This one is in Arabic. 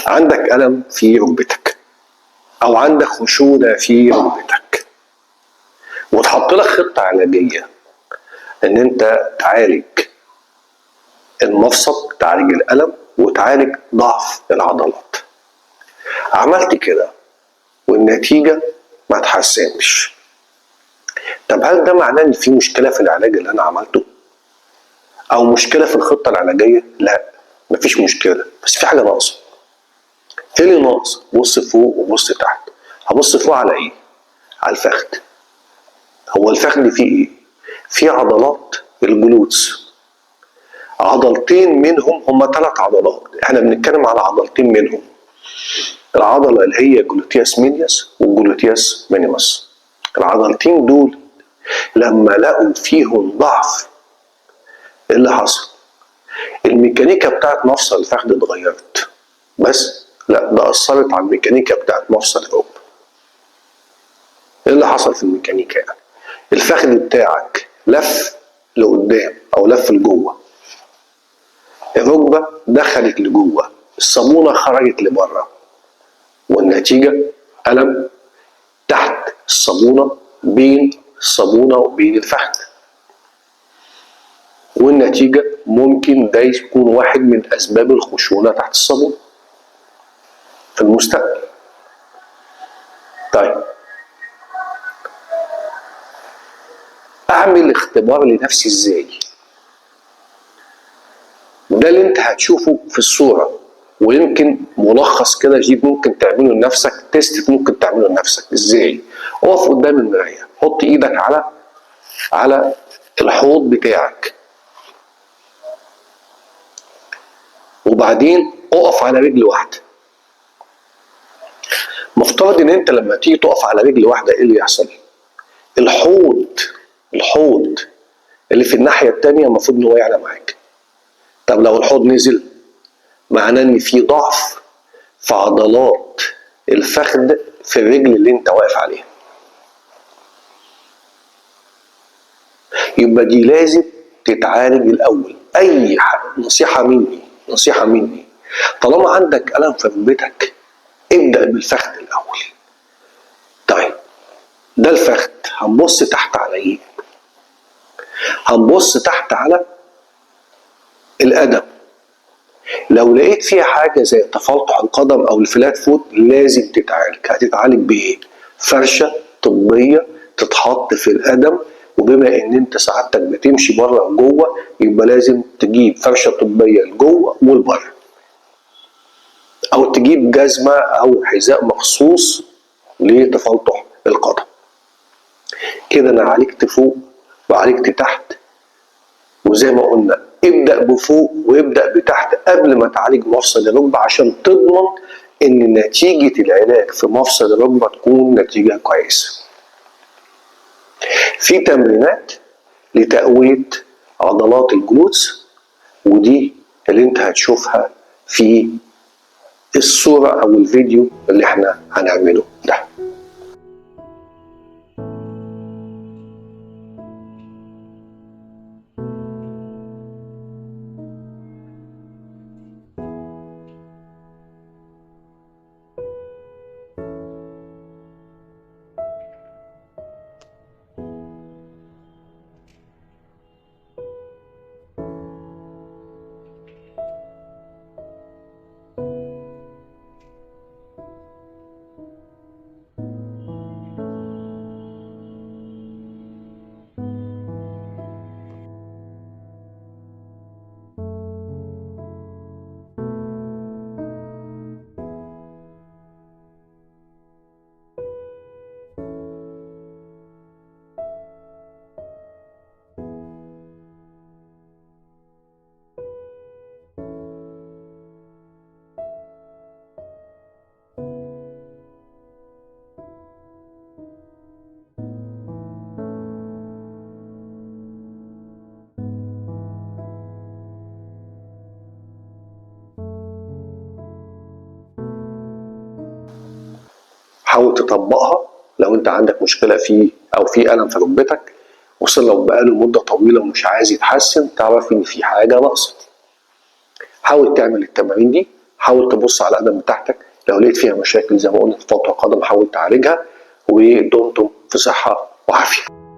عندك ألم في ركبتك أو عندك خشونة في ركبتك، وتحط لك خطة علاجية إن أنت تعالج المفصل، تعالج الألم، وتعالج ضعف العضلات. عملت كده والنتيجة ما تحسنش. طب هل ده معناه إن في مشكلة في العلاج اللي أنا عملته؟ أو مشكلة في الخطة العلاجية؟ لا، مفيش مشكلة، بس في حاجة ناقصة. إيه اللي ناقص؟ بص فوق وبص تحت. هبص فوق على إيه؟ على الفخذ. هو الفخذ فيه إيه؟ فيه عضلات الجلوتس، عضلتين منهم، هم 3 عضلات، احنا بنتكلم على عضلتين منهم. العضلة اللي هي جلوتياس ميدياس والجلوتياس مينيماس. العضلتين دول لما لقوا فيهم ضعف، ايه اللي حصل؟ الميكانيكا بتاعت مفصل الفخذ اتغيرت، بس لا، ده أثرت على الميكانيكا بتاعت مفصل الركبة. ايه اللي حصل في الميكانيكا يعني؟ الفخذ بتاعك لف لقدام او لف لجوه، الركبة دخلت لجوه، الصابونة خرجت لبره، والنتيجة ألم تحت الصابونة، بين الصابونة وبين الفخذ. والنتيجة ممكن ده يكون واحد من أسباب الخشونة تحت الصابونة في المستقبل. طيب، أعمل اختبار لنفسي إزاي؟ ده اللي أنت هتشوفه في الصورة، ويمكن ملخص كده جديد ممكن تعمله لنفسك، تيست ممكن تعمله لنفسك. إزاي؟ اقف قدام المراية، حط إيدك على الحوض بتاعك، وبعدين اقف على رجل واحدة. مفترض ان انت لما تيجي تقف على رجل واحدة ايه اللي يحصل؟ الحوض اللي في الناحية التانية المفروض ان هو يعلى معاك. طب لو الحوض نزل، معناه ان في ضعف في عضلات الفخذ في الرجل اللي انت واقف عليها. يبقى دي لازم تتعالج الاول. اي نصيحة مني، طالما عندك ألم في ركبتك ابدأ بالفخذ الأول. طيب، ده الفخذ. هنبص تحت على ايه؟ هنبص تحت على القدم. لو لقيت فيها حاجة زي تفلطح القدم أو الفلات فوت لازم تتعالج. هتتعالج بإيه؟ فرشة طبية تتحط في القدم، وبما إن أنت سعادتك بتمشي بره وجوه يبقى لازم تجيب فرشة طبية لجوه والبره، أو تجيب جزمة أو حذاء مخصوص لتفلطح القدم. كده أنا عالجت فوق وعالجت تحت، وزي ما قلنا ابدأ بفوق وابدأ بتحت قبل ما تعالج مفصل الركبة، عشان تضمن ان نتيجة العلاج في مفصل الركبة تكون نتيجة كويسة. في تمرينات لتقوية عضلات الجلوتس، ودي اللي انت هتشوفها في الصورة او الفيديو اللي احنا هنعمله ده. حاول تطبقها لو انت عندك مشكلة فيه او في ألم في ركبتك، وصل لو بقاله مدة طويلة ومش عايز يتحسن، تعرف ان في حاجة ناقصة. حاول تعمل التمارين دي، حاول تبص على القدم بتاعتك، لو لقيت فيها مشاكل زي ما قلنا في فتره قدم حاول تعالجها، ودمتم في صحه وعافيه.